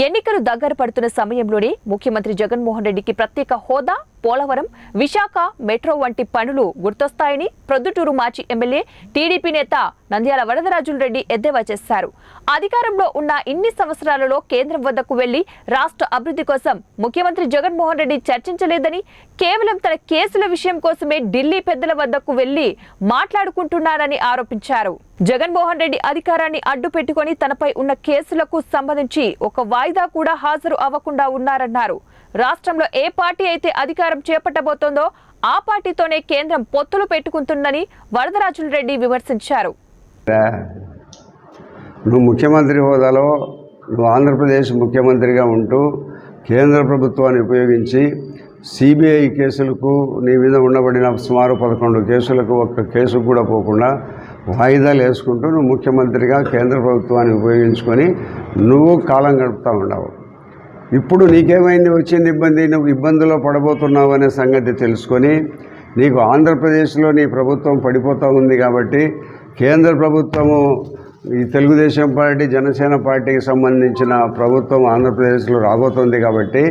ఎన్నికలు దగ్గర పడుతున్న సమయంలోనే ముఖ్యమంత్రి జగన్మోహన్ రెడ్డికి ప్రత్యేక హోదా, పోలవరం, విశాఖ మెట్రో వంటి పనులు గుర్తొస్తాయని ప్రొద్దుటూరు మాజీ ఎమ్మెల్యే టీడీపీ నేత నంద్యాల వరదరాజులు రెడ్డి ఎద్దేవా చేశారు. అధికారంలో ఉన్న ఇన్ని సంవత్సరాలలో కేంద్రం వద్దకు వెళ్లి రాష్ట్ర అభివృద్ధి కోసం ముఖ్యమంత్రి జగన్మోహన్ రెడ్డి చర్చించలేదని, కేవలం తన కేసుల విషయం కోసమే ఢిల్లీ పెద్దల వద్దకు వెళ్లి మాట్లాడుకుంటున్నారని ఆరోపించారు. జగన్మోహన్ రెడ్డి అధికారాన్ని అడ్డు పెట్టుకుని తనపై ఉన్న కేసులకు సంబంధించి ఒక వాయిదా కూడా హాజరు అవ్వకుండా ఉన్నారన్నారు. రాష్ట్రంలో ఏ పార్టీ అయితే అధికారం చేపట్టబోతోందో ఆ పార్టీతోనే కేంద్రం పొత్తులు పెట్టుకుంటుందని వరదరాజుల రెడ్డి విమర్శించారు. నువ్వు ముఖ్యమంత్రి హోదాలో నువ్వు ఆంధ్రప్రదేశ్ ముఖ్యమంత్రిగా ఉంటూ కేంద్ర ప్రభుత్వాన్ని ఉపయోగించి సిబిఐ కేసులకు నీ మీద ఉండబడిన సుమారు 11 కేసులకు ఒక్క కేసు కూడా పోకుండా వాయిదాలు వేసుకుంటూ నువ్వు ముఖ్యమంత్రిగా కేంద్ర ప్రభుత్వాన్ని ఉపయోగించుకొని నువ్వు కాలం గడుపుతూ ఉన్నావు. ఇప్పుడు నీకేమైంది, వచ్చింది ఇబ్బంది, నువ్వు ఇబ్బందుల్లో పడబోతున్నావు అనే సంగతి తెలుసుకొని నీకు ఆంధ్రప్రదేశ్లో నీ ప్రభుత్వం పడిపోతూ ఉంది కాబట్టి కేంద్ర ప్రభుత్వము ఈ తెలుగుదేశం పార్టీ, జనసేన పార్టీకి సంబంధించిన ప్రభుత్వం ఆంధ్రప్రదేశ్లో రాబోతుంది కాబట్టి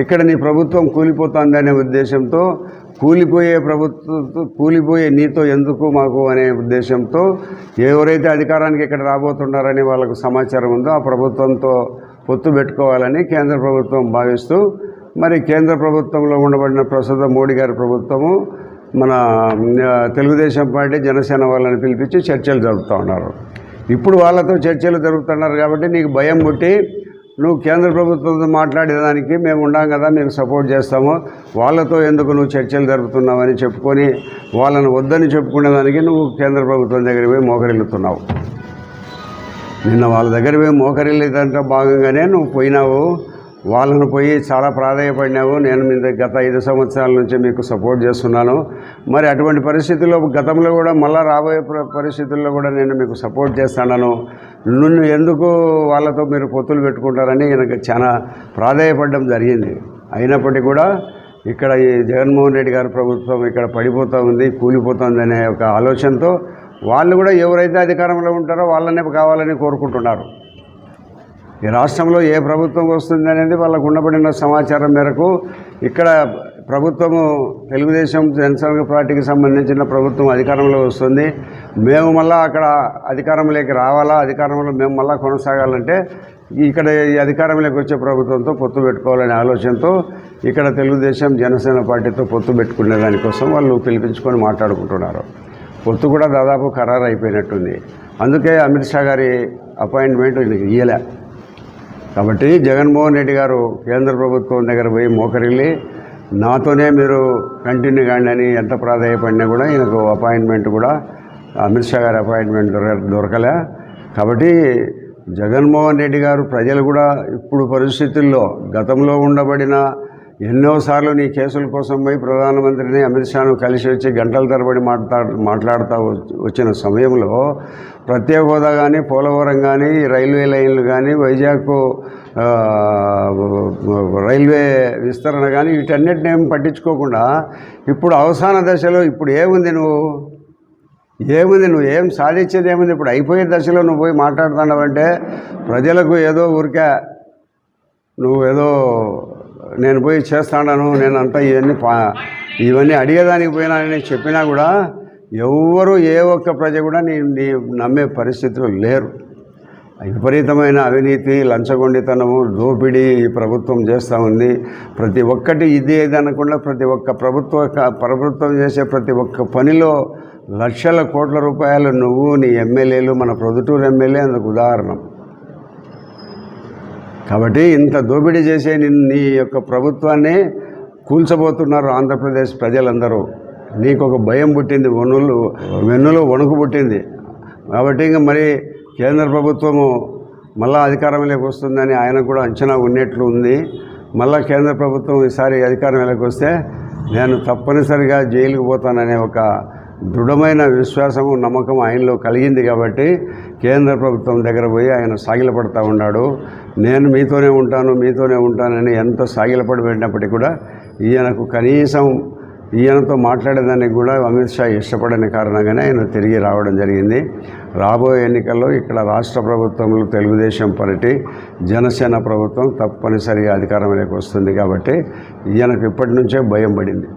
ఇక్కడ నీ ప్రభుత్వం కూలిపోతుంది అనే ఉద్దేశంతో కూలిపోయే నీతో ఎందుకు మాకు అనే ఉద్దేశంతో ఎవరైతే అధికారానికి ఇక్కడ రాబోతున్నారని వాళ్ళకు సమాచారం ఉందో ఆ ప్రభుత్వంతో పొత్తు పెట్టుకోవాలని కేంద్ర ప్రభుత్వం భావిస్తూ మరి కేంద్ర ప్రభుత్వంలో ఉండబడిన ప్రస్తుత మోడీ గారి ప్రభుత్వము మన తెలుగుదేశం పార్టీ, జనసేన వాళ్ళని పిలిపించి చర్చలు జరుపుతూ ఉన్నారు. ఇప్పుడు వాళ్ళతో చర్చలు జరుపుతున్నారు కాబట్టి నీకు భయం పుట్టి నువ్వు కేంద్ర ప్రభుత్వంతో మాట్లాడేదానికి మేము ఉండాం కదా, మేము సపోర్ట్ చేస్తాము, వాళ్ళతో ఎందుకు నువ్వు చర్చలు జరుపుతున్నావని చెప్పుకొని వాళ్ళని వద్దని చెప్పుకునేదానికి నువ్వు కేంద్ర ప్రభుత్వం దగ్గరికి పోయి మోకరిల్లుతున్నావు. నిన్న వాళ్ళ దగ్గర పోయి మోకరిల్లేదంటే భాగంగానే నువ్వు పోయినావు, వాళ్ళను పోయి చాలా ప్రాధాన్యపడినావు. నేను మీ గత 5 సంవత్సరాల నుంచి మీకు సపోర్ట్ చేస్తున్నాను, మరి అటువంటి పరిస్థితుల్లో గతంలో కూడా మళ్ళీ రాబోయే పరిస్థితుల్లో కూడా నేను మీకు సపోర్ట్ చేస్తాను, నిన్ను ఎందుకు వాళ్ళతో మీరు పొత్తులు పెట్టుకుంటారని నాకు చాలా ప్రాధాన్యపడడం జరిగింది. అయినప్పటికీ కూడా ఇక్కడ ఈ జగన్మోహన్ రెడ్డి గారి ప్రభుత్వం ఇక్కడ పడిపోతూ ఉంది, కూలిపోతుంది అనే ఒక ఆలోచనతో వాళ్ళు కూడా ఎవరైతే అధికారంలో ఉంటారో వాళ్ళనే కావాలని కోరుకుంటున్నారు. ఈ రాష్ట్రంలో ఏ ప్రభుత్వం వస్తుంది అనేది వాళ్ళకు ఉండబడిన సమాచారం మేరకు ఇక్కడ ప్రభుత్వము తెలుగుదేశం జనసేన పార్టీకి సంబంధించిన ప్రభుత్వం అధికారంలో వస్తుంది, మేము మళ్ళీ అక్కడ అధికారంలోకి రావాలా, అధికారంలో మేము మళ్ళీ కొనసాగాలంటే ఇక్కడ ఈ అధికారంలోకి వచ్చే ప్రభుత్వంతో పొత్తు పెట్టుకోవాలనే ఆలోచనతో ఇక్కడ తెలుగుదేశం జనసేన పార్టీతో పొత్తు పెట్టుకునే దానికోసం వాళ్ళు పిలిపించుకొని మాట్లాడుకుంటున్నారు. పొత్తు కూడా దాదాపు ఖరారు అయిపోయినట్టుంది. అందుకే అమిత్ షా గారి అపాయింట్మెంట్ ఇయ్యలే. కాబట్టి జగన్మోహన్ రెడ్డి గారు కేంద్ర ప్రభుత్వం దగ్గర పోయి మోకరిల్లి నాతోనే మీరు కంటిన్యూ కాండి అని ఎంత ప్రాధాన్యపడినా కూడా ఈయనకు అపాయింట్మెంట్ కూడా అమిత్ షా గారి అపాయింట్మెంట్ దొరకలే. కాబట్టి జగన్మోహన్ రెడ్డి గారు ప్రజలు కూడా ఇప్పుడు పరిస్థితుల్లో గతంలో ఉండబడిన ఎన్నోసార్లు నీ కేసుల కోసం పోయి ప్రధానమంత్రిని అమిత్ షాను కలిసి వచ్చి గంటల తరబడి మాట్లాడుతూ వచ్చిన సమయంలో ప్రత్యేక హోదా కానీ, పోలవరం కానీ, రైల్వే లైన్లు కానీ, వైజాగ్ రైల్వే విస్తరణ కానీ వీటన్నిటిని ఏం పట్టించుకోకుండా ఇప్పుడు అవసాన దశలో ఇప్పుడు ఏముంది, నువ్వు ఏం సాధించేది ఏముంది? ఇప్పుడు అయిపోయే దశలో నువ్వు పోయి మాట్లాడుతున్నావంటే ప్రజలకు ఏదో ఊరికే నువ్వు ఏదో నేను పోయి చేస్తాను, నేనంతా ఇవన్నీ అడిగేదానికి పోయినానని చెప్పినా కూడా ఎవరు ఏ ఒక్క ప్రజ కూడా నీ నమ్మే పరిస్థితులు లేరు. విపరీతమైన అవినీతి, లంచగొండితనము, దోపిడీ ఈ ప్రభుత్వం చేస్తూ ఉంది. ప్రతి ఒక్కటి ఇది అనకుండా ప్రతి ఒక్క ప్రభుత్వం చేసే ప్రతి ఒక్క పనిలో లక్షల కోట్ల రూపాయలు నువ్వు, నీ ఎమ్మెల్యేలు, మన ప్రొద్దుటూరు ఎమ్మెల్యే అందుకు ఉదాహరణ. కాబట్టి ఇంత దోపిడీ చేసే నీ యొక్క ప్రభుత్వాన్ని కూల్చబోతున్నారు ఆంధ్రప్రదేశ్ ప్రజలందరూ. నీకు ఒక భయం పుట్టింది, వెన్నులో వణుకు పుట్టింది. కాబట్టి ఇంకా మరి కేంద్ర ప్రభుత్వము మళ్ళా అధికారంలోకి వస్తుందని ఆయన కూడా అంచనా ఉన్నట్లు ఉంది. మళ్ళా కేంద్ర ప్రభుత్వం ఈసారి అధికారంలోకి వస్తే నేను తప్పనిసరిగా జైలుకు పోతాననే ఒక దృఢమైన విశ్వాసము, నమ్మకం ఆయనలో కలిగింది. కాబట్టి కేంద్ర ప్రభుత్వం దగ్గర పోయి ఆయన సాగిలపడుతూ ఉన్నాడు. నేను మీతోనే ఉంటానని ఎంత సాగిలపడి పెట్టినప్పటికీ కూడా ఈయనకు కనీసం ఈయనతో మాట్లాడేదానికి కూడా అమిత్ షా ఇష్టపడని కారణంగానే ఆయన తిరిగి రావడం జరిగింది. రాబోయే ఎన్నికల్లో ఇక్కడ రాష్ట్ర ప్రభుత్వంలో తెలుగుదేశం పార్టీ, జనసేన ప్రభుత్వం తప్పనిసరిగా అధికారంలోకి వస్తుంది కాబట్టి ఈయనకు ఇప్పటి నుంచే భయం పడింది.